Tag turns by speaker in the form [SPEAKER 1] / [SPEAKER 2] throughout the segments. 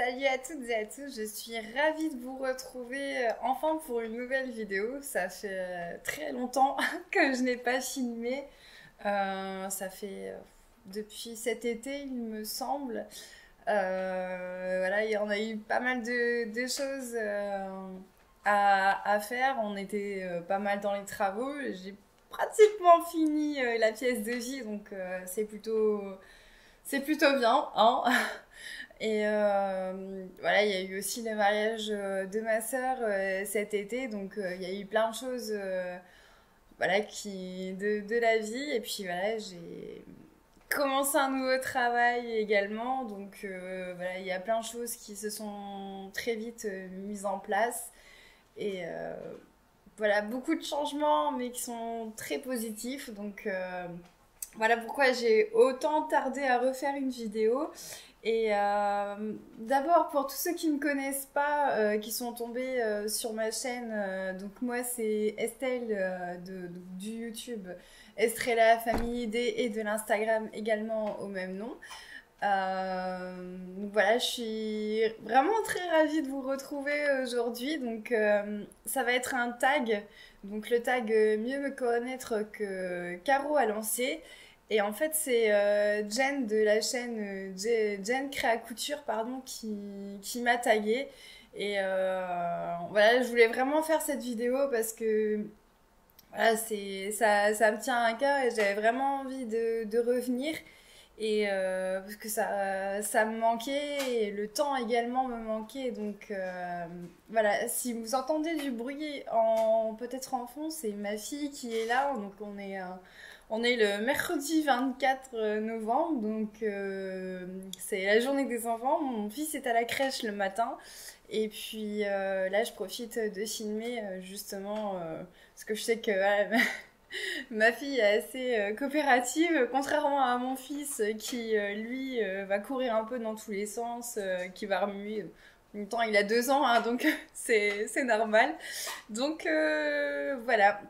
[SPEAKER 1] Salut à toutes et à tous, je suis ravie de vous retrouver enfin pour une nouvelle vidéo. Ça fait très longtemps que je n'ai pas filmé. Ça fait depuis cet été, il me semble. Voilà, il y en a eu pas mal de choses à faire. On était pas mal dans les travaux. J'ai pratiquement fini la pièce de vie, donc c'est plutôt bien, hein. Et voilà, il y a eu aussi le mariage de ma sœur cet été, donc il y a eu plein de choses voilà, de la vie. Et puis voilà, j'ai commencé un nouveau travail également, donc voilà, il y a plein de choses qui se sont très vite mises en place. Et voilà, beaucoup de changements, mais qui sont très positifs. Donc voilà pourquoi j'ai autant tardé à refaire une vidéo. Et d'abord, pour tous ceux qui ne me connaissent pas, qui sont tombés sur ma chaîne, donc moi c'est Estelle du YouTube Estrella Famille ID et de l'Instagram également au même nom. Donc voilà, je suis vraiment très ravie de vous retrouver aujourd'hui. Donc ça va être un tag, donc le tag Mieux me connaître que Caro a lancé. Et en fait, c'est Jen de la chaîne Jen Créa Couture, pardon, qui m'a taguée. Et voilà, je voulais vraiment faire cette vidéo parce que voilà, ça me tient à cœur et j'avais vraiment envie de revenir. Et parce que ça me manquait et le temps également me manquait. Donc voilà, si vous entendez du bruit peut-être en fond, c'est ma fille qui est là. Donc on est le mercredi 24 novembre, donc c'est la journée des enfants. Mon fils est à la crèche le matin. Et puis là, je profite de filmer justement parce que je sais que voilà, ma fille est assez coopérative, contrairement à mon fils qui, lui, va courir un peu dans tous les sens, qui va remuer. En même temps, il a 2 ans, hein, donc c'est normal. Donc voilà,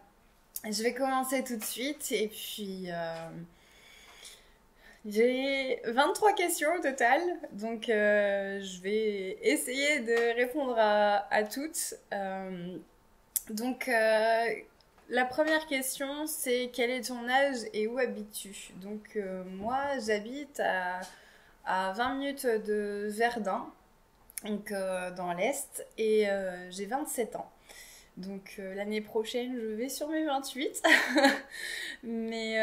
[SPEAKER 1] je vais commencer tout de suite. Et puis, j'ai 23 questions au total, donc je vais essayer de répondre à toutes. Donc, la première question, c'est quel est ton âge et où habites-tu? Donc, moi, j'habite à 20 minutes de Verdun, donc dans l'Est, et j'ai 27 ans. Donc, l'année prochaine, je vais sur mes 28. Mais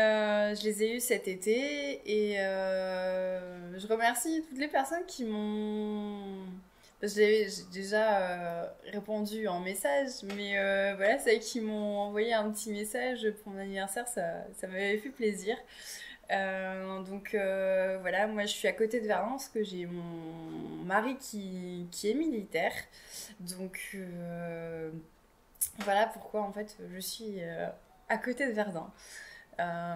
[SPEAKER 1] je les ai eus cet été et je remercie toutes les personnes qui m'ont. J'ai déjà répondu en message, mais voilà, celles qui m'ont envoyé un petit message pour mon anniversaire, ça m'avait fait plaisir. Donc voilà, moi je suis à côté de Verdun parce que j'ai mon mari qui est militaire. Donc voilà pourquoi en fait je suis à côté de Verdun. Euh,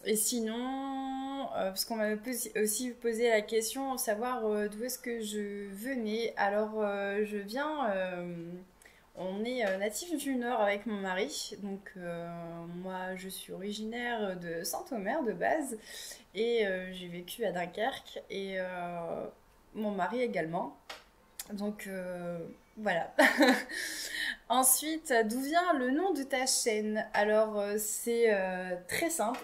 [SPEAKER 1] et sinon, parce qu'on m'avait aussi posé la question, savoir d'où est-ce que je venais. Alors, je viens, on est natif du Nord avec mon mari. Donc, moi, je suis originaire de Saint-Omer de base. Et j'ai vécu à Dunkerque. Et mon mari également. Donc, voilà. Ensuite, d'où vient le nom de ta chaîne? Alors, c'est très simple.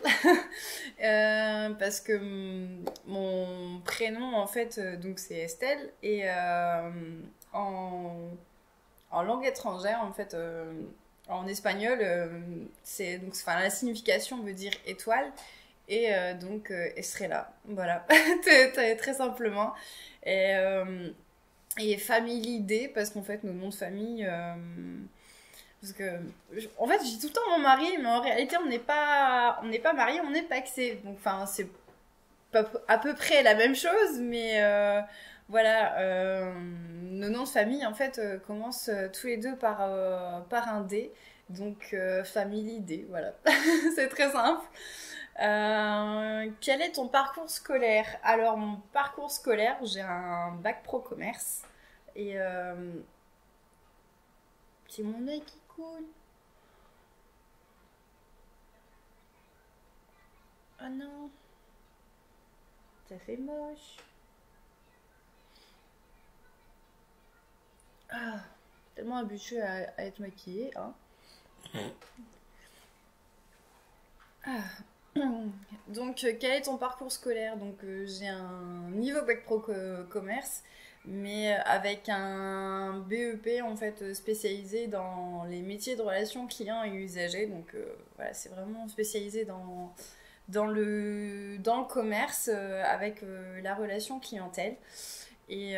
[SPEAKER 1] Parce que mon prénom, en fait, donc c'est Estelle. Et en, en langue étrangère, en fait, en espagnol, enfin, la signification veut dire étoile. Et donc, Estrella. Voilà, très simplement. Et. Et Family Day, parce qu'en fait, nos noms de famille. Parce que. En fait, je dis tout le temps mon mari, mais en réalité, on n'est pas mariés, on est pacsés. Donc, enfin, c'est à peu près la même chose, mais voilà. Nos noms de famille, en fait, commencent tous les deux par un D. Donc, Family Day, voilà. C'est très simple. Quel est ton parcours scolaire? Alors, mon parcours scolaire, j'ai un bac pro commerce. Et c'est mon œil qui coule. Oh non, ça fait moche. Ah, tellement habituée à être maquillée, hein. Ah. Donc, quel est ton parcours scolaire? Donc, j'ai un niveau bac pro commerce, mais avec un BEP en fait spécialisé dans les métiers de relations clients et usagers. Donc, voilà, c'est vraiment spécialisé dans le commerce avec la relation clientèle. Et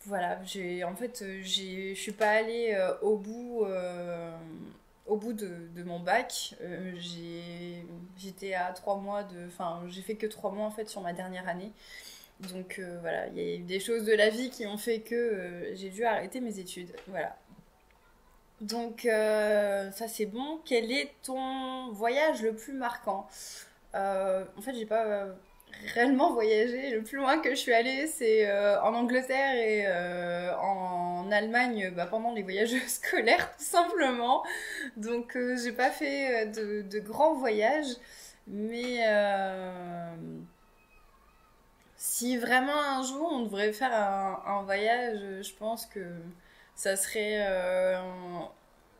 [SPEAKER 1] voilà, je suis pas allée au bout de mon bac. J'étais à 3 mois enfin, j'ai fait que 3 mois en fait sur ma dernière année. Donc voilà, il y a eu des choses de la vie qui ont fait que j'ai dû arrêter mes études. Voilà. Donc ça c'est bon. Quel est ton voyage le plus marquant? En fait, j'ai pas réellement voyagé. Le plus loin que je suis allée, c'est en Angleterre et en Allemagne bah, pendant les voyages scolaires, tout simplement. Donc, j'ai pas fait de grands voyages. Mais si vraiment un jour on devrait faire un voyage, je pense que ça serait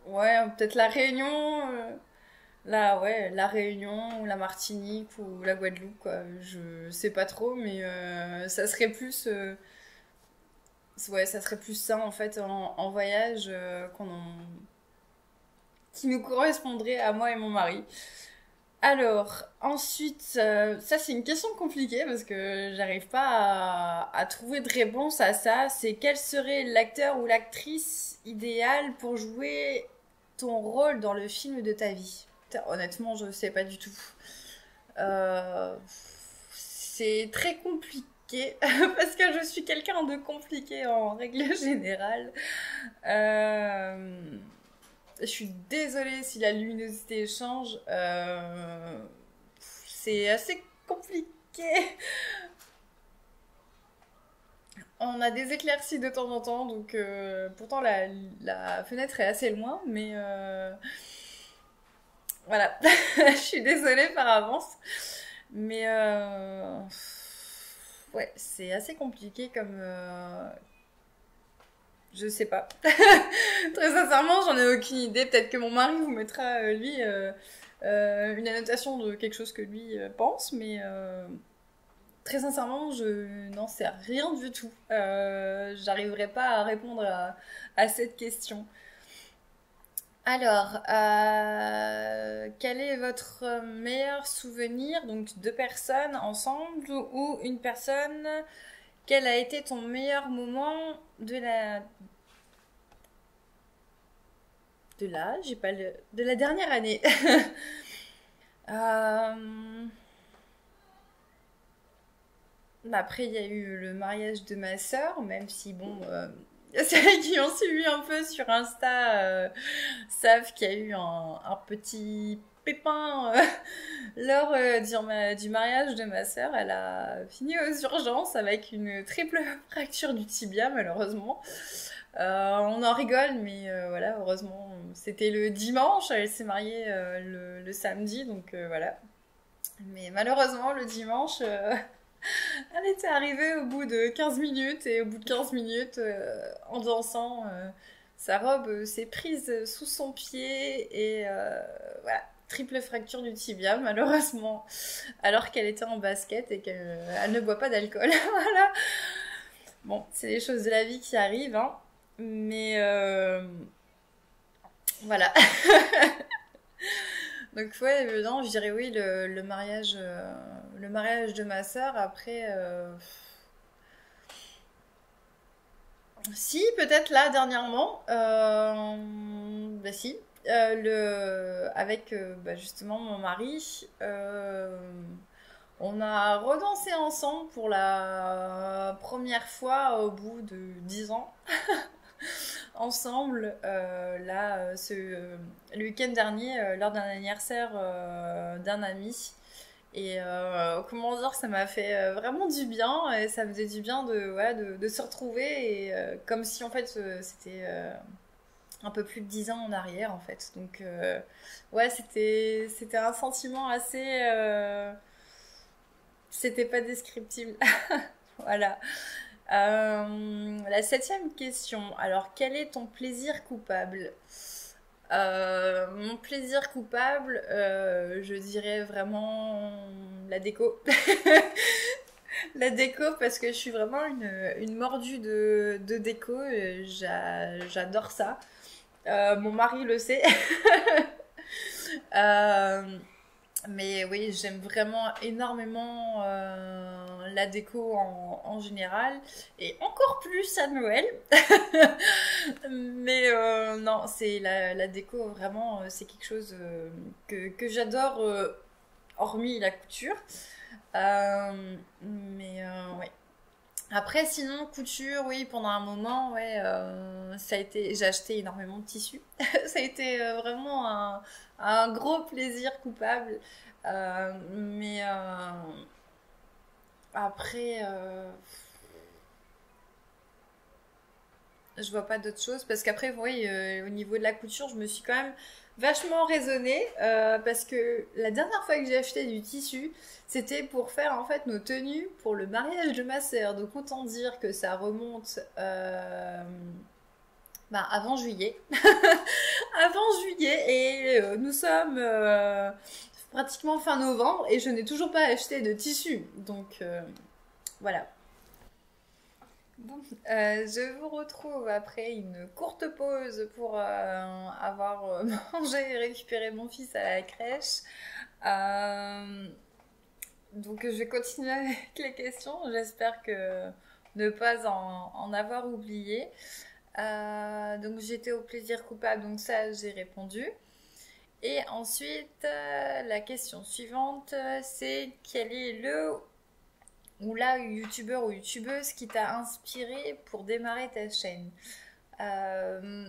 [SPEAKER 1] ouais, peut-être la Réunion. Là, ouais, la Réunion ou la Martinique ou la Guadeloupe, quoi. Je sais pas trop, mais ça serait plus, ouais, ça serait plus ça en fait en voyage qui nous correspondrait à moi et mon mari. Alors, ensuite, ça c'est une question compliquée parce que j'arrive pas à trouver de réponse à ça. C'est quel serait l'acteur ou l'actrice idéale pour jouer ton rôle dans le film de ta vie? Putain, honnêtement, je sais pas du tout. Euh, c'est très compliqué parce que je suis quelqu'un de compliqué en règle générale. Euh, je suis désolée si la luminosité change. C'est assez compliqué. On a des éclaircies de temps en temps, donc pourtant la fenêtre est assez loin, mais voilà. Je suis désolée par avance. Mais ouais, c'est assez compliqué comme. Je sais pas. Très sincèrement, j'en ai aucune idée. Peut-être que mon mari vous mettra, lui, une annotation de quelque chose que lui pense, mais très sincèrement, je n'en sais rien du tout. J'arriverai pas à répondre à cette question. Alors, quel est votre meilleur souvenir, donc deux personnes ensemble ou une personne? Quel a été ton meilleur moment j'ai pas de la dernière année. Euh, Après, il y a eu le mariage de ma sœur, même si bon, celles qui ont suivi un peu sur Insta savent qu'il y a eu un petit pépin lors du mariage de ma sœur. Elle a fini aux urgences avec une triple fracture du tibia, malheureusement. On en rigole, mais voilà, heureusement, c'était le dimanche. Elle s'est mariée le samedi, donc voilà. Mais malheureusement, le dimanche, elle était arrivée au bout de 15 minutes, et au bout de 15 minutes, en dansant, sa robe s'est prise sous son pied, et voilà, triple fracture du tibia, malheureusement, alors qu'elle était en basket et qu'elle ne boit pas d'alcool. Voilà. Bon, c'est les choses de la vie qui arrivent, hein. Mais voilà. Donc ouais, non, je dirais oui, le mariage de ma sœur. Après, si, peut-être là, dernièrement, bah si, avec bah, justement mon mari, on a redansé ensemble pour la première fois au bout de 10 ans ensemble là le week-end dernier lors d'un anniversaire d'un ami. Et comment dire, ça m'a fait vraiment du bien, et ça faisait du bien ouais, de se retrouver, et comme si en fait c'était un peu plus de 10 ans en arrière en fait. Donc ouais, c'était un sentiment assez c'était pas descriptible. Voilà. La septième question. Alors, quel est ton plaisir coupable? Mon plaisir coupable, je dirais vraiment la déco. La déco parce que je suis vraiment une mordue de déco. J'adore ça. Mon mari le sait. Euh, mais oui, j'aime vraiment énormément la déco en général et encore plus à Noël. Mais non, c'est la déco vraiment, c'est quelque chose que j'adore, hormis la couture. Mais ouais. Après, sinon, couture, oui, pendant un moment, ouais, ça a été, j'ai acheté énormément de tissus. Ça a été vraiment un gros plaisir coupable. Mais après, je vois pas d'autre chose parce qu'après, oui, au niveau de la couture, je me suis quand même vachement raisonnée parce que la dernière fois que j'ai acheté du tissu, c'était pour faire en fait nos tenues pour le mariage de ma sœur. Donc autant dire que ça remonte bah, avant juillet. Avant juillet et nous sommes pratiquement fin novembre et je n'ai toujours pas acheté de tissu. Donc voilà. Bon, je vous retrouve après une courte pause pour avoir mangé et récupéré mon fils à la crèche. Euh, donc je vais continuer avec les questions. J'espère que ne pas en avoir oublié. Donc j'étais au plaisir coupable, donc ça j'ai répondu. Et ensuite, la question suivante, c'est quel est le ou la youtubeur ou youtubeuse qui t'a inspiré pour démarrer ta chaîne? Euh,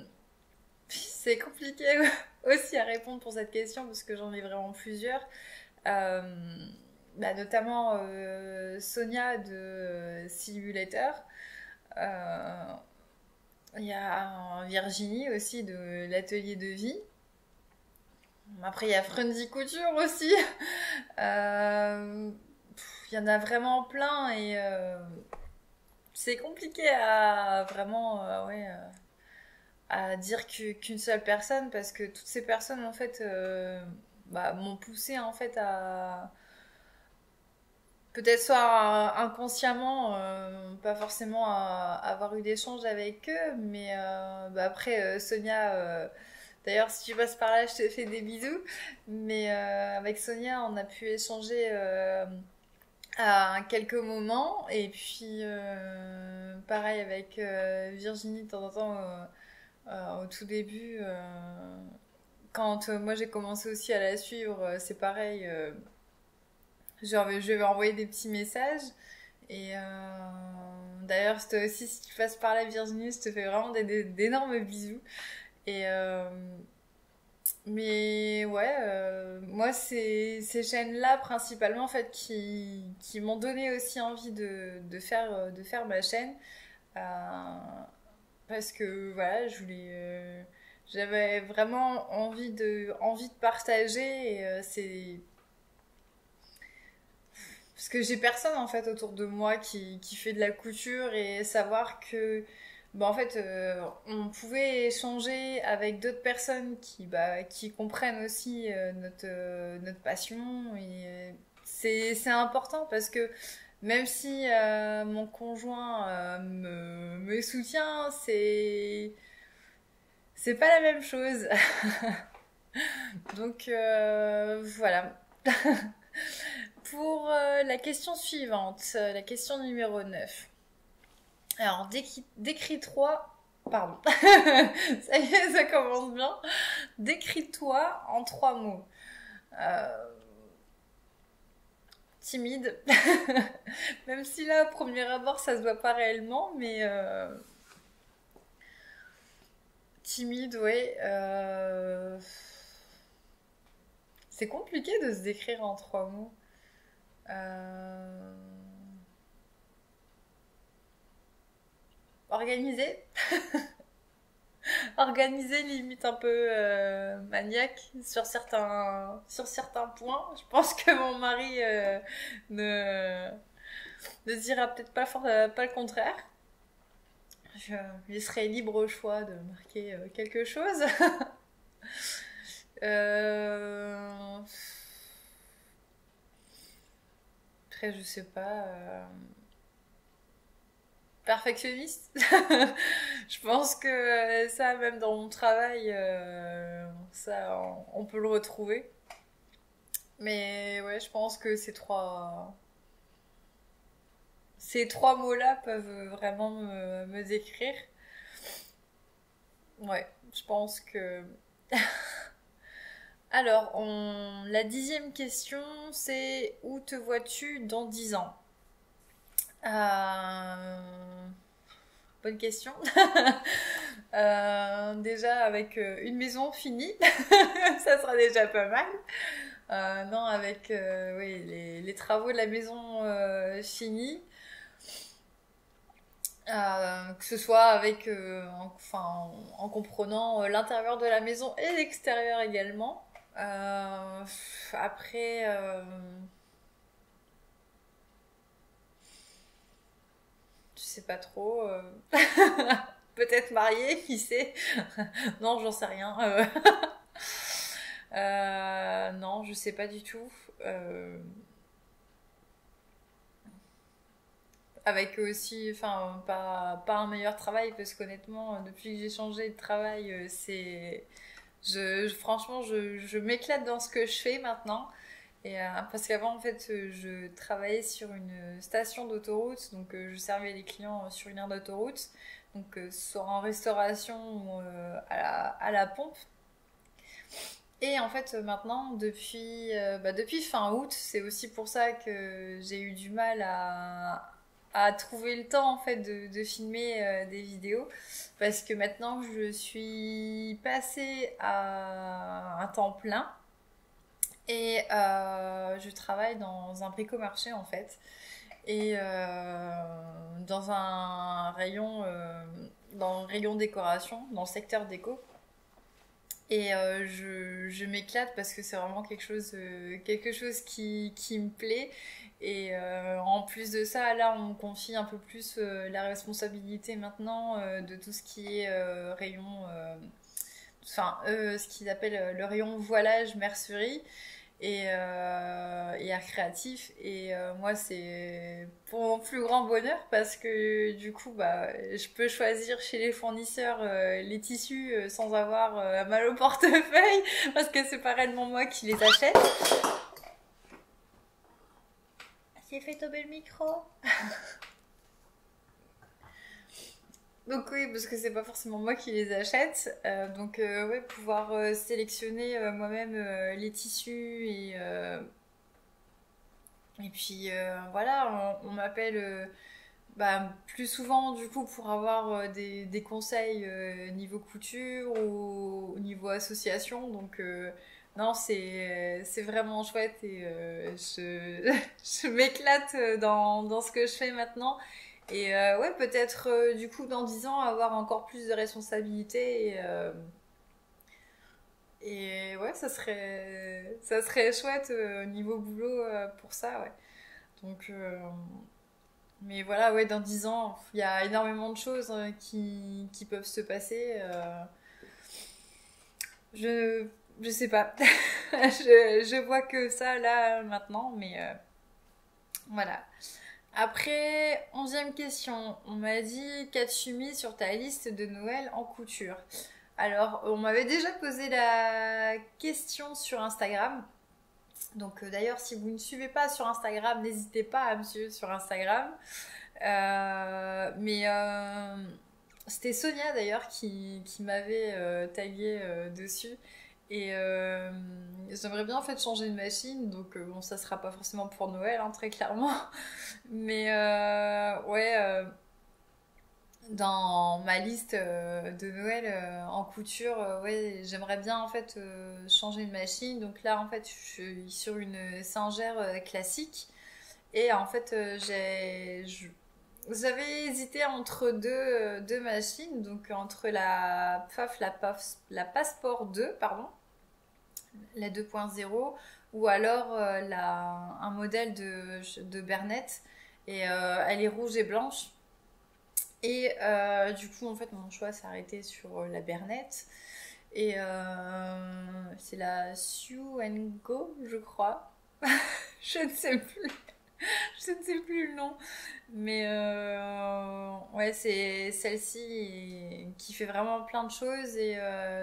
[SPEAKER 1] c'est compliqué aussi à répondre pour cette question parce que j'en ai vraiment plusieurs. Euh, Bah, notamment Sonia de Simulator. Euh, Il y a Virginie aussi de l'atelier de vie. Après, il y a Frenzy Couture aussi. Il y en a vraiment plein et c'est compliqué à vraiment ouais, à dire qu'une seule personne parce que toutes ces personnes en fait bah, m'ont poussé en fait à peut-être soit inconsciemment pas forcément à avoir eu d'échanges avec eux mais bah, après Sonia d'ailleurs si tu passes par là je te fais des bisous mais avec Sonia on a pu échanger à quelques moments et puis pareil avec Virginie de temps en temps au tout début quand moi j'ai commencé aussi à la suivre c'est pareil genre je lui avais envoyé des petits messages et d'ailleurs c'était aussi si tu passes par là Virginie je te fais vraiment d'énormes bisous et mais ouais, moi c'est ces chaînes-là principalement en fait qui m'ont donné aussi envie de faire ma chaîne euh, parce que voilà, j'avais vraiment envie de partager et c'est parce que j'ai personne en fait autour de moi qui fait de la couture et savoir que bah, en fait on pouvait échanger avec d'autres personnes qui comprennent aussi notre passion et c'est important parce que même si mon conjoint me soutient, c'est pas la même chose. Donc voilà. Pour la question suivante, la question numéro 9. Alors, décris-toi. Pardon. Ça y est, ça commence bien. Décris-toi en 3 mots. Euh, Timide. Même si là, au premier abord, ça se voit pas réellement, mais timide, ouais. C'est compliqué de se décrire en 3 mots. Euh... Organisé. Organisé, limite un peu maniaque sur certains points. Je pense que mon mari ne dira peut-être pas le contraire. je laisserai libre choix de marquer quelque chose. Euh, Après, je sais pas. Perfectionniste. Je pense que ça, même dans mon travail, ça, on peut le retrouver. Mais ouais, je pense que ces trois mots-là peuvent vraiment me décrire. Ouais, je pense que... Alors, la 10e question, c'est où te vois-tu dans 10 ans? Euh, Bonne question. Déjà avec une maison finie, ça sera déjà pas mal. Non, avec oui, les travaux de la maison finis, que ce soit avec, en comprenant l'intérieur de la maison et l'extérieur également. Après, je sais pas trop. Peut-être mariée, qui sait? Non, j'en sais rien. Non, je sais pas du tout. Euh, Avec aussi, enfin, pas un meilleur travail, parce qu'honnêtement, depuis que j'ai changé de travail, franchement, je m'éclate dans ce que je fais maintenant. Parce qu'avant, en fait, je travaillais sur une station d'autoroute, donc je servais les clients sur une aire d'autoroute, donc soit en restauration ou à la pompe. Et en fait, maintenant, depuis fin août, c'est aussi pour ça que j'ai eu du mal à trouver le temps en fait de filmer des vidéos. Parce que maintenant, je suis passée à un temps plein et je travaille dans un bricomarché en fait. Et dans un rayon, dans le rayon décoration, dans le secteur déco. Et je m'éclate parce que c'est vraiment quelque chose qui me plaît. Et en plus de ça, là, on me confie un peu plus la responsabilité maintenant de tout ce qui est rayon, ce qu'ils appellent le rayon voilage, mercerie et art créatif. Et moi, c'est pour mon plus grand bonheur parce que du coup, bah, je peux choisir chez les fournisseurs les tissus sans avoir mal au portefeuille parce que c'est pas réellement moi qui les achète. J'ai fait tomber le micro. Donc oui, parce que c'est pas forcément moi qui les achète. Donc ouais, pouvoir sélectionner moi-même les tissus et puis voilà, on m'appelle bah, plus souvent du coup pour avoir des conseils niveau couture ou niveau association. Donc non, c'est vraiment chouette et je m'éclate dans ce que je fais maintenant. Et ouais, peut-être du coup dans 10 ans avoir encore plus de responsabilités et ouais, ça serait chouette niveau boulot pour ça, ouais. Donc, mais voilà, ouais, dans 10 ans, il y a énormément de choses qui peuvent se passer. Je, je sais pas. Je vois que ça là maintenant, mais voilà. Après, 11e question. On m'a dit qu'as-tu mis sur ta liste de Noël en couture? Alors, on m'avait déjà posé la question sur Instagram. Donc, d'ailleurs, si vous ne suivez pas sur Instagram, n'hésitez pas à me suivre sur Instagram. Mais c'était Sonia d'ailleurs qui m'avait tagué dessus. Et j'aimerais bien en fait changer de machine, donc bon, ça sera pas forcément pour Noël, hein, très clairement. Mais ouais, dans ma liste de Noël en couture, ouais, j'aimerais bien en fait changer de machine. Donc là, en fait, je suis sur une Singer classique. Et en fait, j'avais hésité entre deux machines, donc entre la Passport 2, pardon, la 2.0, ou alors un modèle de Bernett. Et elle est rouge et blanche.
[SPEAKER 2] Et du coup, en fait, mon choix s'est arrêté sur la Bernette. Et c'est la Sue Go, je crois. Je ne sais plus. Je ne sais plus le nom. Mais ouais, c'est celle-ci qui fait vraiment plein de choses. Et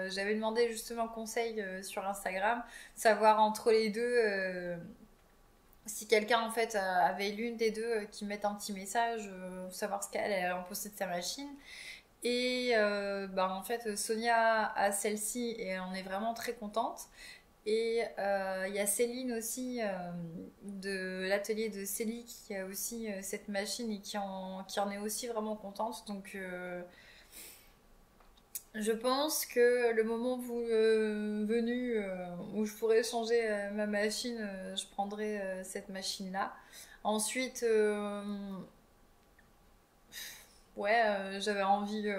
[SPEAKER 2] j'avais demandé justement conseil sur Instagram, savoir entre les deux si quelqu'un en fait avait l'une des deux qui mette un petit message, savoir ce qu'elle en possède de sa machine. Et bah, en fait, Sonia a celle-ci et on est vraiment très contente. Et il y a Céline aussi de l'atelier de Célie qui a aussi cette machine et qui en est aussi vraiment contente. Donc je pense que le moment venu où je pourrais changer ma machine, je prendrai cette machine-là. Ensuite, ouais, j'avais envie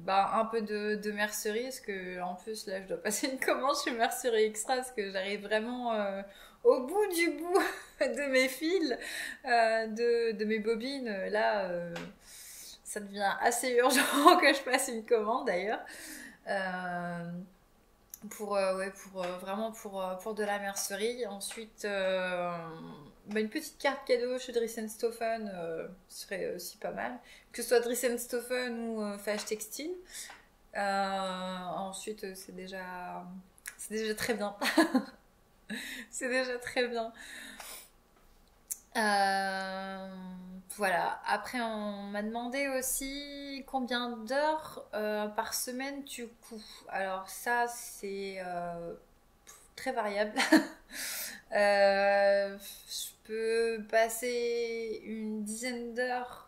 [SPEAKER 2] bah, un peu de mercerie, parce que en plus là, je dois passer une commande chez Mercerie Extra, parce que j'arrive vraiment au bout du bout de mes fils, de mes bobines. Là, ça devient assez urgent que je passe une commande d'ailleurs. Euh, ouais, vraiment pour de la mercerie. Ensuite, bah, une petite carte cadeau chez Dressenstoffen serait aussi pas mal. Que ce soit Dressenstoffen ou Fage Textile. Ensuite, c'est déjà très bien. C'est déjà très bien. Euh, voilà. Après, on m'a demandé aussi combien d'heures par semaine tu couds. Alors ça, c'est très variable. Je peux passer une dizaine d'heures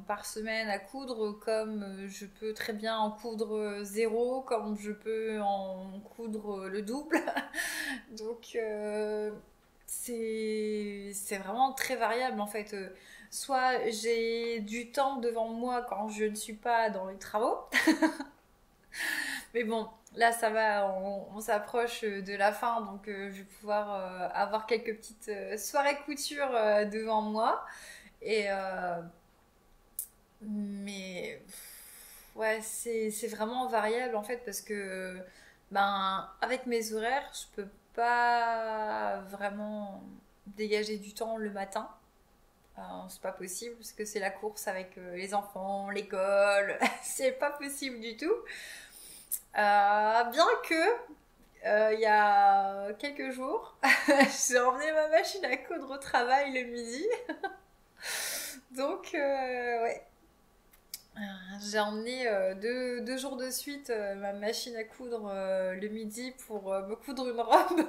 [SPEAKER 2] par semaine à coudre, comme je peux très bien en coudre zéro, comme je peux en coudre le double. Donc c'est vraiment très variable en fait. Soit j'ai du temps devant moi quand je ne suis pas dans les travaux, mais bon, là ça va, on s'approche de la fin, donc je vais pouvoir avoir quelques petites soirées couture devant moi. Et mais ouais, c'est vraiment variable en fait parce que ben avec mes horaires, je peux pas vraiment dégager du temps le matin. C'est pas possible parce que c'est la course avec les enfants, l'école, c'est pas possible du tout. Bien que il y a quelques jours, j'ai emmené ma machine à coudre au travail le midi. Donc, ouais, j'ai emmené deux jours de suite ma machine à coudre le midi pour me coudre une robe.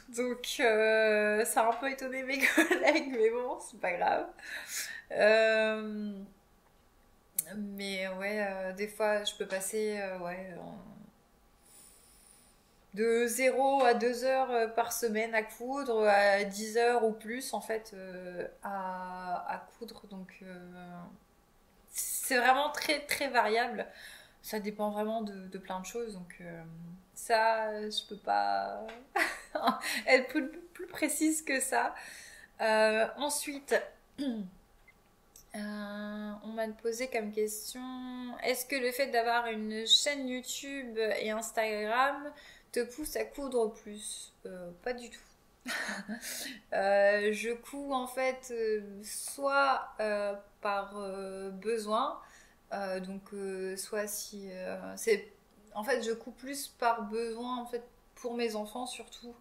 [SPEAKER 2] Donc, ça a un peu étonné mes collègues, mais bon, c'est pas grave. Euh, mais ouais, des fois, je peux passer ouais, de 0 à 2 heures par semaine à coudre, à 10 heures ou plus en fait à coudre. Donc c'est vraiment très très variable. Ça dépend vraiment de plein de choses. Donc ça, je peux pas être plus précise que ça. Ensuite, on m'a posé comme question, est-ce que le fait d'avoir une chaîne YouTube et Instagram te pousse à coudre plus? Pas du tout. Je couds en fait soit par besoin, donc soit si c'est en fait je couds plus par besoin en fait pour mes enfants surtout.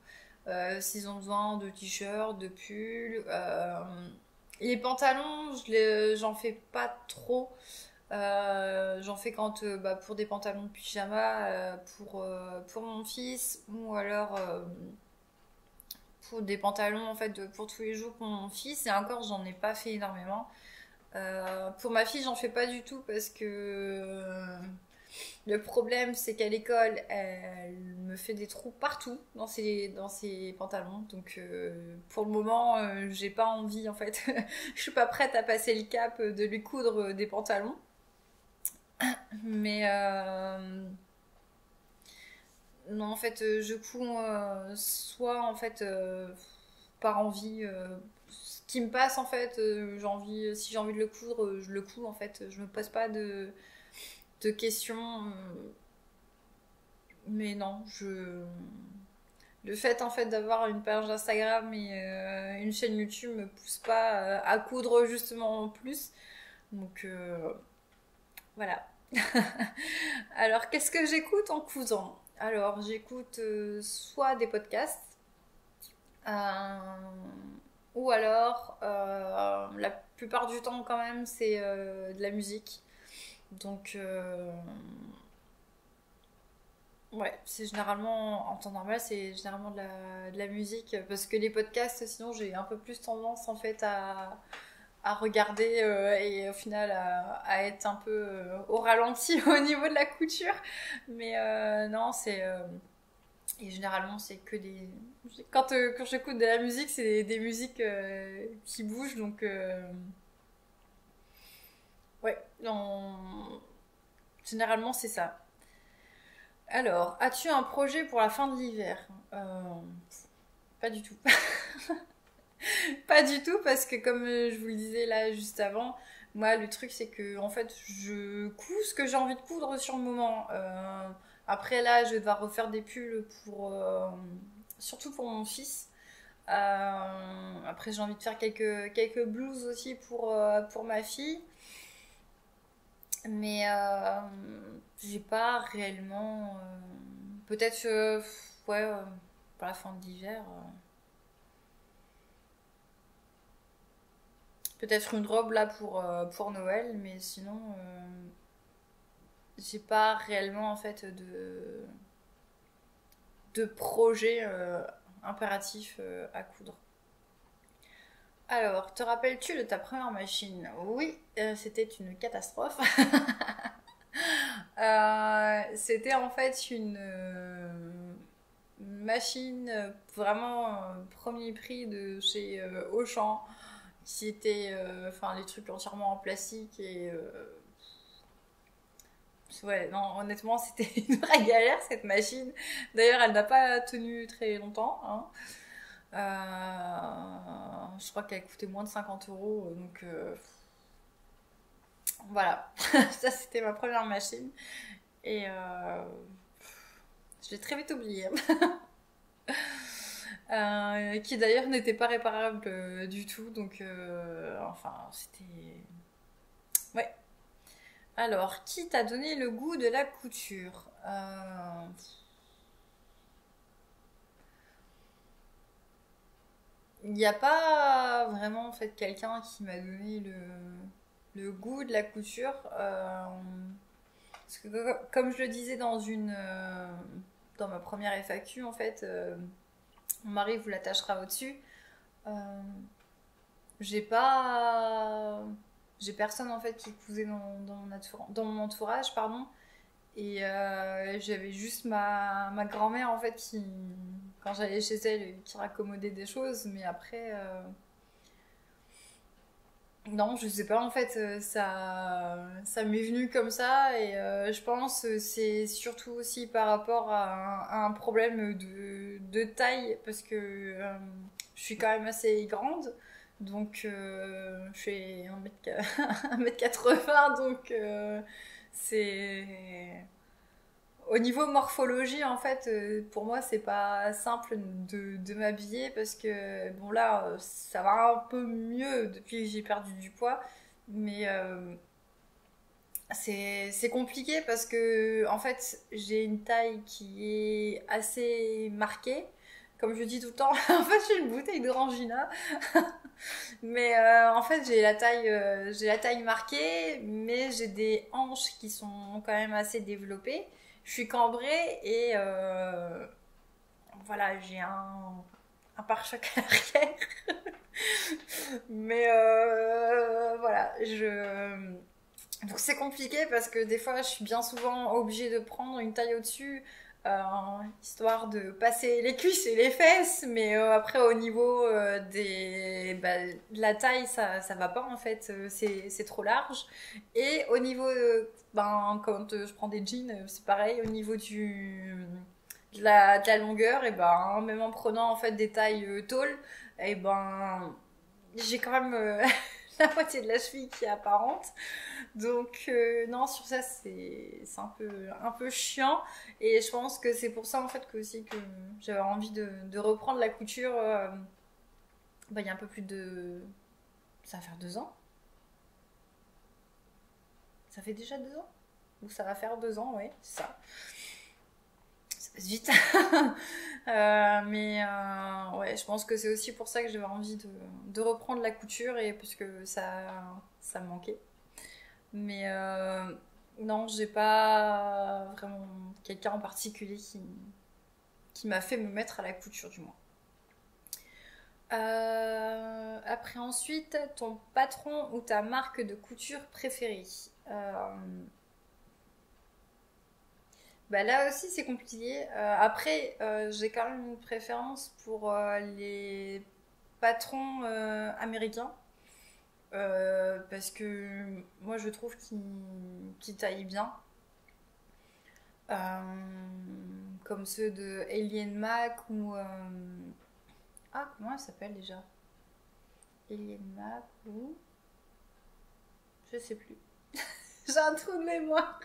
[SPEAKER 2] S'ils ont besoin de t-shirts, de pulls. Les pantalons, j'en fais pas trop. J'en fais quand bah, pour des pantalons de pyjama pour mon fils ou alors pour des pantalons en fait pour tous les jours pour mon fils et encore j'en ai pas fait énormément. Pour ma fille j'en fais pas du tout parce que le problème c'est qu'à l'école elle me fait des trous partout dans ses pantalons donc pour le moment j'ai pas envie en fait je suis pas prête à passer le cap de lui coudre des pantalons mais non en fait je couds soit en fait par envie qui me passe en fait. Si j'ai envie de le coudre, je le couds en fait. Je me pose pas de questions. Mais non, le fait en fait d'avoir une page Instagram et une chaîne YouTube me pousse pas à coudre justement en plus. Donc voilà. Alors qu'est-ce que j'écoute en cousant? Alors j'écoute soit des podcasts euh, ou alors la plupart du temps quand même c'est de la musique. Donc ouais, c'est généralement, en temps normal, c'est généralement de la musique. Parce que les podcasts, sinon, j'ai un peu plus tendance, en fait, à regarder et au final à être un peu au ralenti au niveau de la couture. Mais non, et généralement, c'est que des. Quand j'écoute de la musique, c'est des musiques qui bougent. Donc, ouais, généralement, c'est ça. Alors, as-tu un projet pour la fin de l'hiver? Pas du tout. Pas du tout, parce que comme je vous le disais là juste avant, moi le truc c'est que en fait je couds ce que j'ai envie de coudre sur le moment. Après là, je vais devoir refaire des pulls surtout pour mon fils. Après j'ai envie de faire quelques blouses aussi pour ma fille. Mais j'ai pas réellement. Peut-être, ouais, pour la fin de l'hiver. Peut-être une robe là pour Noël, mais sinon, j'ai pas réellement en fait de projet impératif à coudre. Alors, te rappelles-tu de ta première machine? Oui, c'était une catastrophe. C'était en fait une machine vraiment premier prix de chez Auchan qui était enfin les trucs entièrement en plastique et ouais non honnêtement c'était une vraie galère cette machine. D'ailleurs elle n'a pas tenu très longtemps hein. Je crois qu'elle coûtait moins de 50 € donc voilà. Ça c'était ma première machine et je l'ai très vite oubliée. Qui d'ailleurs n'était pas réparable du tout, donc enfin c'était. Ouais. Alors, qui t'a donné le goût de la couture? Il n'y a pas vraiment en fait quelqu'un qui m'a donné le goût de la couture. Parce que comme je le disais dans ma première FAQ, en fait, mon mari vous l'attachera au-dessus. Euh, j'ai pas. J'ai personne en fait qui cousait dans mon entourage, pardon. Et j'avais juste ma grand-mère en fait qui, quand j'allais chez elle, qui raccommodait des choses. Mais après, non, je sais pas en fait, ça m'est venu comme ça. Et je pense que c'est surtout aussi par rapport à un problème de taille. Parce que je suis quand même assez grande. Donc, je fais 1m80, donc c'est. Au niveau morphologie, en fait, pour moi, c'est pas simple de m'habiller parce que, bon, là, ça va un peu mieux depuis que j'ai perdu du poids, mais c'est compliqué parce que, en fait, j'ai une taille qui est assez marquée. Comme je dis tout le temps, en fait, je suis une bouteille d'orangina. Mais en fait, j'ai la taille marquée, mais j'ai des hanches qui sont quand même assez développées. Je suis cambrée et voilà, j'ai un pare-choc à l'arrière. Mais voilà, donc c'est compliqué parce que des fois, je suis bien souvent obligée de prendre une taille au-dessus. euh, Histoire de passer les cuisses et les fesses, mais après au niveau de la taille, ça va pas en fait, c'est trop large. Et au niveau, quand je prends des jeans, c'est pareil, au niveau de la longueur, et ben, même en prenant en fait des tailles tôles, et ben, j'ai quand même la moitié de la cheville qui est apparente. Donc non, sur ça c'est un peu chiant. Et je pense que c'est pour ça en fait que aussi que j'avais envie de reprendre la couture. Bah, il y a un peu plus de... Ça va faire 2 ans. Ça fait déjà 2 ans. Ou ça va faire 2 ans, ouais, c'est ça. Ça passe vite. Ouais, je pense que c'est aussi pour ça que j'avais envie de reprendre la couture et puisque ça me manquait. Mais non, j'ai pas vraiment quelqu'un en particulier qui m'a fait me mettre à la couture du moins. Après ensuite, ton patron ou ta marque de couture préférée. Bah là aussi c'est compliqué. Après, j'ai quand même une préférence pour les patrons américains. Parce que moi je trouve qu'ils taillent bien. Comme ceux de Alien Mac ou... Ah, comment elle s'appelle déjà? Alien Mac ou... Je sais plus. J'ai un trou de mémoire.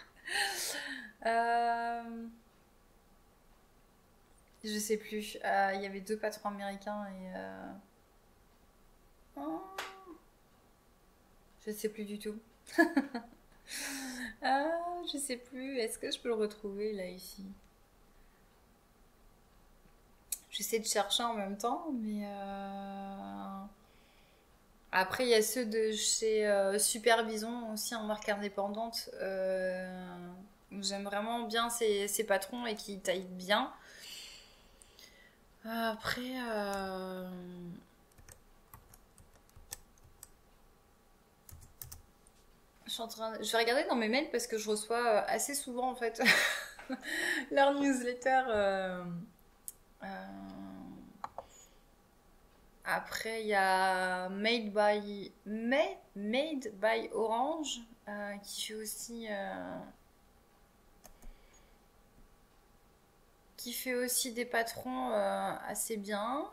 [SPEAKER 2] Je sais plus. Il y avait 2 patrons américains et... Oh, je sais plus du tout. Je sais plus. Est-ce que je peux le retrouver là ici? J'essaie de chercher en même temps, mais après il y a ceux de chez Supervision aussi en marque indépendante. J'aime vraiment bien ces patrons et qui taillent bien. Après, je vais regarder dans mes mails parce que je reçois assez souvent en fait leur newsletter. Euh, Après, il y a Made by Orange qui fait aussi des patrons assez bien.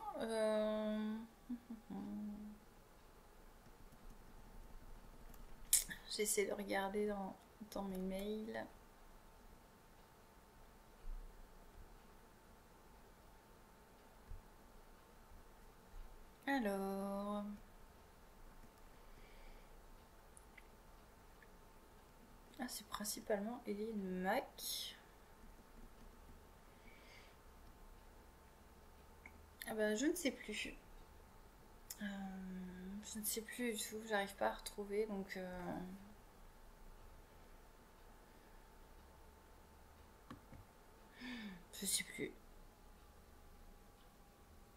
[SPEAKER 2] J'essaie de regarder dans mes mails. Alors, c'est principalement Ellie Mac. Ah bah, je ne sais plus. Je ne sais plus du tout, j'arrive pas à retrouver donc. Je sais plus.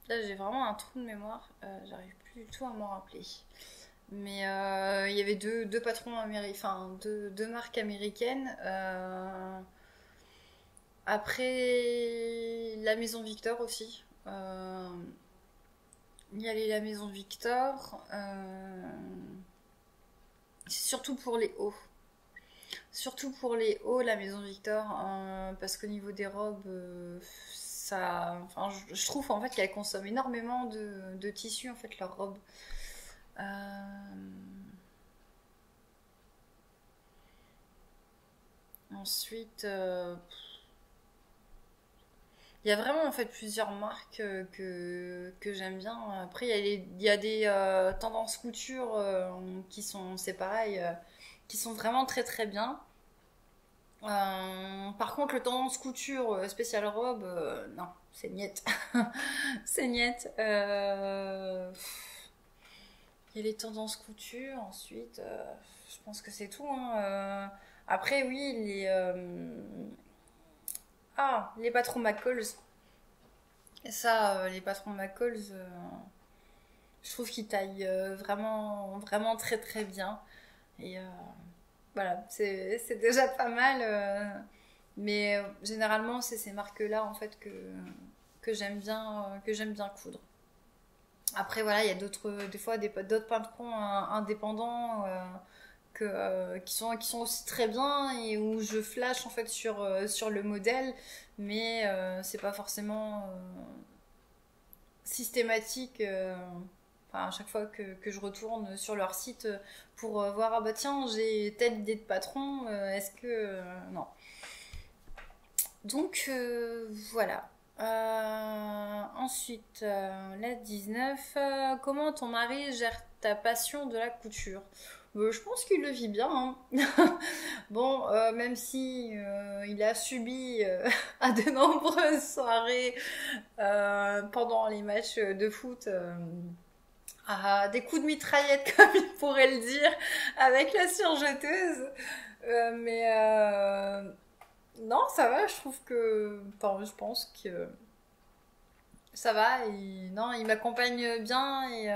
[SPEAKER 2] Là j'ai vraiment un trou de mémoire, j'arrive plus du tout à m'en rappeler. Mais il y avait deux patrons américains, enfin deux marques américaines. Après la maison Victor aussi. Il y a la maison Victor. C'est surtout pour les hauts. Surtout pour les hauts, la maison Victor, parce qu'au niveau des robes, enfin, je trouve en fait qu'elles consomment énormément de tissu en fait leurs robes. Ensuite, il y a vraiment en fait plusieurs marques que j'aime bien. Après, il y a des tendances couture qui sont, c'est pareil, qui sont vraiment très très bien. Par contre, le tendance couture spéciale robe, non, c'est niette. C'est niette. Il y a les tendances couture, ensuite, je pense que c'est tout. Hein. Après, oui, les patrons McCalls. Ça, les patrons McCalls, je trouve qu'ils taillent vraiment, vraiment très très bien. Et voilà, c'est déjà pas mal. Mais généralement, c'est ces marques-là en fait que j'aime bien coudre. Après, voilà, il y a des fois d'autres patrons indépendants qui sont aussi très bien et où je flash en fait sur le modèle, mais c'est pas forcément systématique. Enfin, à chaque fois que je retourne sur leur site pour voir, ah bah tiens, j'ai telle idée de patron, est-ce que... non. Donc voilà. Ensuite, la 19. Comment ton mari gère ta passion de la couture? Je pense qu'il le vit bien, hein. Bon, même si il a subi à de nombreuses soirées pendant les matchs de foot des coups de mitraillette, comme il pourrait le dire, avec la surjeteuse. Mais non, ça va, je trouve que. Enfin, je pense que ça va. Non, il m'accompagne bien et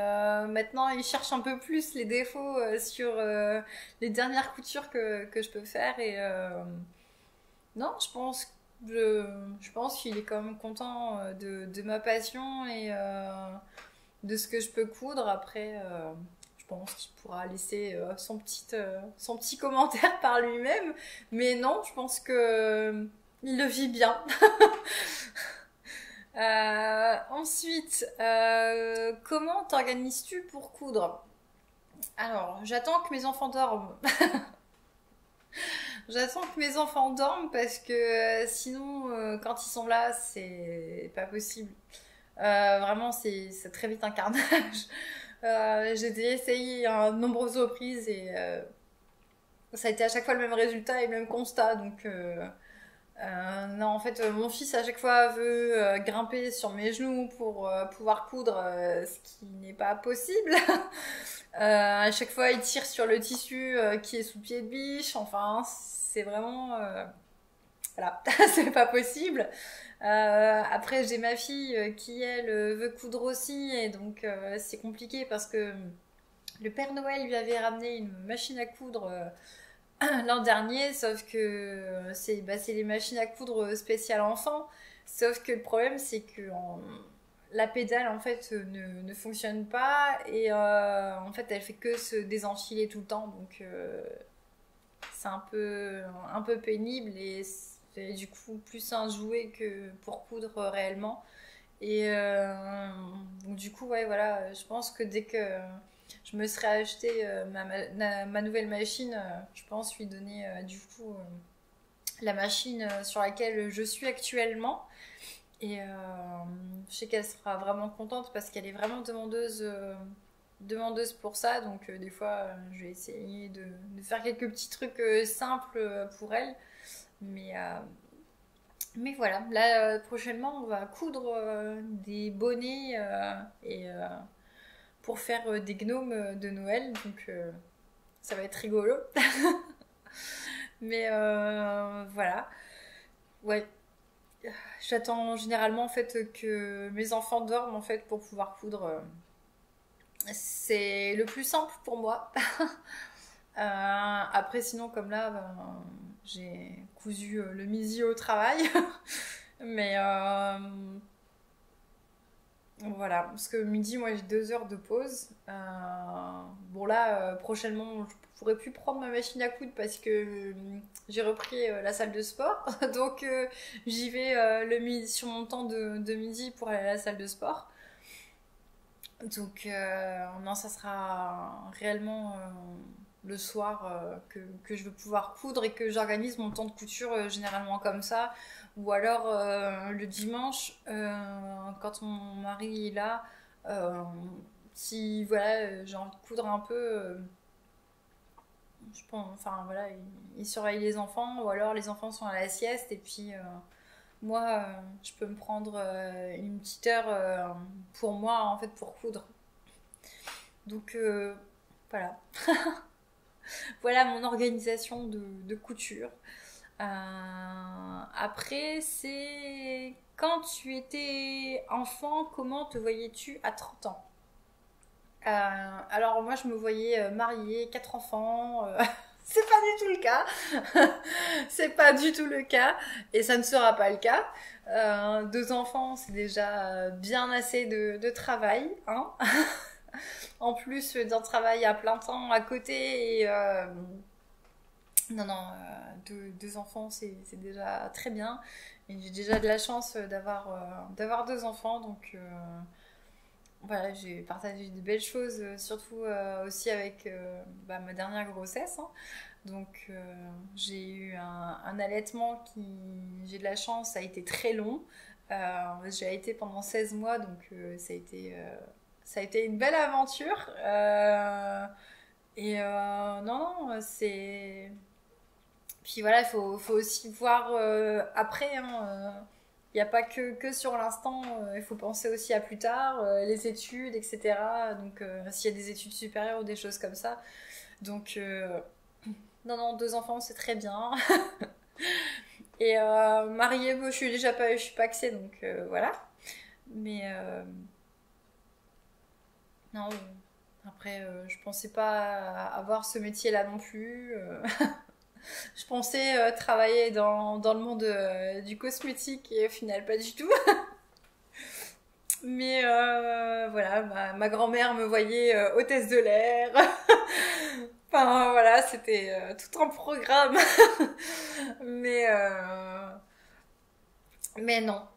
[SPEAKER 2] maintenant il cherche un peu plus les défauts sur les dernières coutures que je peux faire. Et non, je pense qu'il est quand même content de ma passion et de ce que je peux coudre. Après, je pense qu'il pourra laisser son petit commentaire par lui-même. Mais non, je pense que il le vit bien. Ensuite, comment t'organises-tu pour coudre? Alors, j'attends que mes enfants dorment. J'attends que mes enfants dorment parce que sinon, quand ils sont là, c'est pas possible. Vraiment, c'est très vite un carnage. J'ai essayé de nombreuses reprises et ça a été à chaque fois le même résultat et le même constat. Donc, non, en fait, mon fils à chaque fois veut grimper sur mes genoux pour pouvoir coudre, ce qui n'est pas possible. À chaque fois, il tire sur le tissu qui est sous pied de biche. Enfin, c'est vraiment. Voilà, c'est pas possible. Après, j'ai ma fille qui, elle, veut coudre aussi. Et donc, c'est compliqué parce que le Père Noël lui avait ramené une machine à coudre l'an dernier. Sauf que c'est les machines à coudre spéciales enfants. Sauf que le problème, c'est que la pédale, en fait, ne fonctionne pas. Et en fait, elle fait que se désenfiler tout le temps. Donc, c'est un peu pénible et c'est du coup plus un jouet que pour coudre réellement. Et donc du coup, ouais, voilà, je pense que dès que je me serais acheté ma nouvelle machine, je pense lui donner du coup la machine sur laquelle je suis actuellement. Et je sais qu'elle sera vraiment contente parce qu'elle est vraiment demandeuse pour ça. Donc des fois, je vais essayer de faire quelques petits trucs simples pour elle. Mais, euh, mais voilà, là prochainement, on va coudre des bonnets et pour faire des gnomes de Noël. Donc ça va être rigolo. Mais voilà. Ouais, j'attends généralement en fait que mes enfants dorment en fait pour pouvoir coudre. C'est le plus simple pour moi. Après, sinon, comme là, ben, j'ai cousu le midi au travail. Mais voilà, parce que midi, moi j'ai 2 heures de pause. Bon, là, prochainement, je pourrais plus prendre ma machine à coudre parce que j'ai repris la salle de sport. Donc, j'y vais le midi, sur mon temps de midi pour aller à la salle de sport. Donc, non, ça sera réellement le soir que je veux pouvoir coudre et que j'organise mon temps de couture généralement comme ça. Ou alors le dimanche, quand mon mari est là, euh, si voilà, j'ai envie de coudre un peu, je pense, enfin voilà, il surveille les enfants, ou alors les enfants sont à la sieste et puis moi, je peux me prendre une petite heure pour moi en fait pour coudre. Donc voilà. Voilà mon organisation de couture. Après, c'est quand tu étais enfant, comment te voyais-tu à 30 ans? Alors moi, je me voyais mariée, 4 enfants. C'est pas du tout le cas. C'est pas du tout le cas. Et ça ne sera pas le cas. 2 enfants, c'est déjà bien assez de travail, hein. En plus d'un travail à plein temps à côté. Et non, non, 2 enfants, c'est déjà très bien. Et j'ai déjà de la chance d'avoir 2 enfants. Donc voilà, j'ai partagé de belles choses, surtout aussi avec ma dernière grossesse, hein. Donc j'ai eu un allaitement qui, j'ai de la chance, ça a été très long. J'ai allaité pendant 16 mois, donc ça a été une belle aventure. Non, non, c'est... Puis voilà, faut aussi voir après, hein, il n'y a pas que sur l'instant, il faut penser aussi à plus tard, les études, etc. Donc s'il y a des études supérieures ou des choses comme ça. Donc non, non, 2 enfants, c'est très bien. Et mariée, moi, je suis pas axée, donc voilà. Mais non, après, je pensais pas avoir ce métier-là non plus. Je pensais travailler dans le monde du cosmétique et au final pas du tout. Mais voilà, ma grand-mère me voyait hôtesse de l'air. Enfin voilà, c'était tout un programme. Mais, mais non,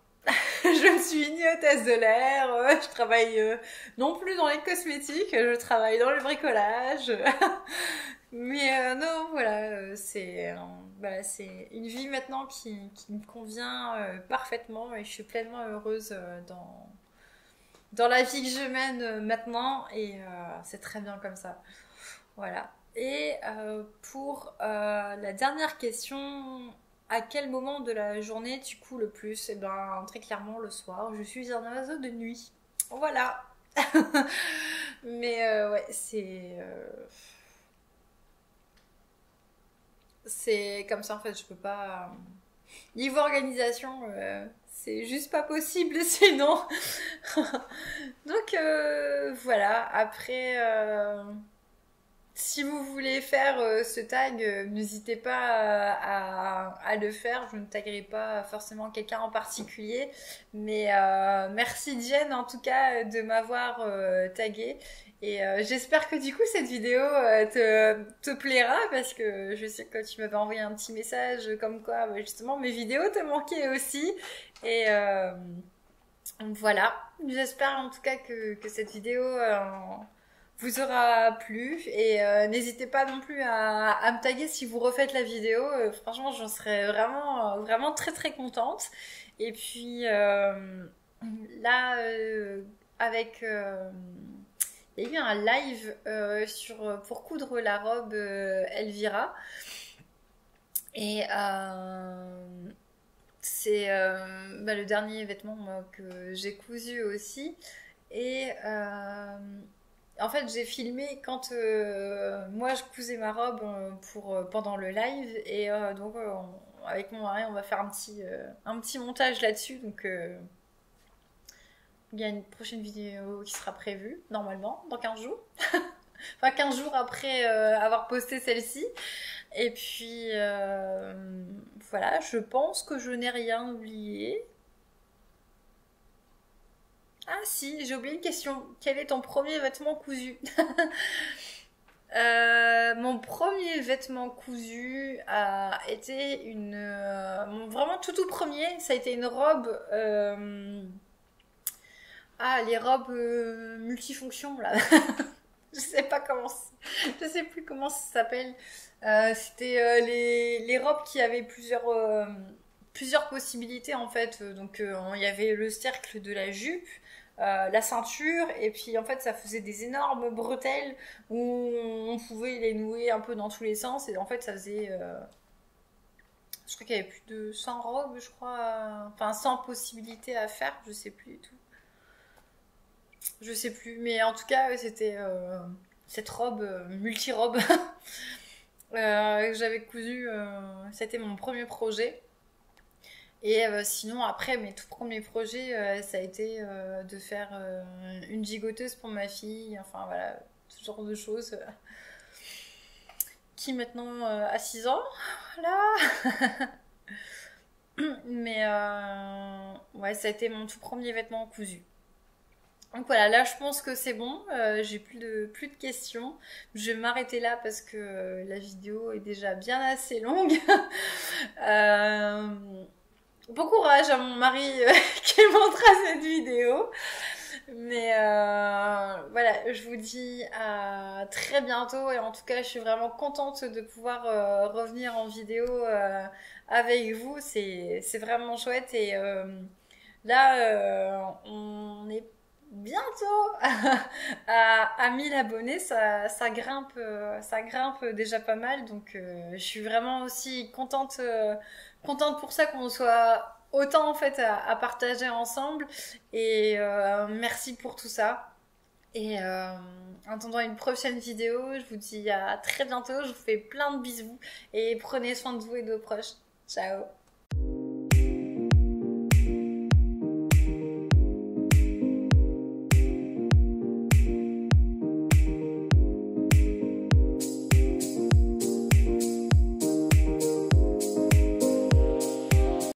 [SPEAKER 2] je ne suis ni hôtesse de l'air, je travaille non plus dans les cosmétiques, je travaille dans le bricolage. Mais non, voilà, c'est une vie maintenant qui me convient parfaitement et je suis pleinement heureuse dans la vie que je mène maintenant et c'est très bien comme ça. Voilà. Et pour la dernière question, à quel moment de la journée tu couds le plus? Eh ben, très clairement le soir. Je suis un oiseau de nuit. Voilà. Mais ouais, c'est comme ça en fait, je peux pas. Niveau organisation, c'est juste pas possible sinon. Donc voilà, après. Si vous voulez faire ce tag, n'hésitez pas à le faire. Je ne taguerai pas forcément quelqu'un en particulier. Mais merci Jen en tout cas de m'avoir tagué. Et j'espère que du coup cette vidéo te plaira parce que je sais que tu m'avais envoyé un petit message comme quoi justement mes vidéos te manquaient aussi. Et voilà. J'espère en tout cas que cette vidéo vous aura plu et n'hésitez pas non plus à me taguer si vous refaites la vidéo. Franchement, j'en serais vraiment, vraiment très très contente. Et puis là, avec... il y a eu un live pour coudre la robe Elvira. Et c'est le dernier vêtement que j'ai cousu aussi. Et en fait, j'ai filmé quand moi je cousais ma robe pendant le live et donc avec mon mari on va faire un petit montage là-dessus. Donc il y a une prochaine vidéo qui sera prévue normalement dans 15 jours. Enfin 15 jours après avoir posté celle-ci. Et puis voilà, je pense que je n'ai rien oublié. Ah si, j'ai oublié une question. Quel est ton premier vêtement cousu? Mon premier vêtement cousu a été mon vraiment tout premier, ça a été une robe. Les robes multifonctions là. Je sais pas je sais plus comment ça s'appelle. C'était les robes qui avaient plusieurs possibilités en fait. Donc il y avait le cercle de la jupe, la ceinture, et puis en fait ça faisait des énormes bretelles où on pouvait les nouer un peu dans tous les sens. Et en fait ça faisait. Je crois qu'il y avait plus de 100 robes, je crois. Enfin 100 possibilités à faire, je sais plus du tout. Je sais plus, mais en tout cas c'était cette robe multi-robe que j'avais cousue. C'était mon premier projet. Et sinon, après, mes tout premiers projets, ça a été de faire une gigoteuse pour ma fille. Enfin, voilà, ce genre de choses. Qui maintenant a 6 ans. Voilà. Mais ouais, ça a été mon tout premier vêtement cousu. Donc voilà, là je pense que c'est bon, j'ai plus de questions. Je vais m'arrêter là parce que la vidéo est déjà bien assez longue. Bon courage à mon mari qui montrera cette vidéo. Mais voilà, je vous dis à très bientôt et en tout cas, je suis vraiment contente de pouvoir revenir en vidéo avec vous. C'est vraiment chouette et là, on est bientôt à 1000 abonnés. Ça grimpe déjà pas mal. Donc, je suis vraiment aussi contente pour ça qu'on soit autant en fait à partager ensemble. Et merci pour tout ça. Et en attendant une prochaine vidéo, je vous dis à très bientôt. Je vous fais plein de bisous et prenez soin de vous et de vos proches. Ciao!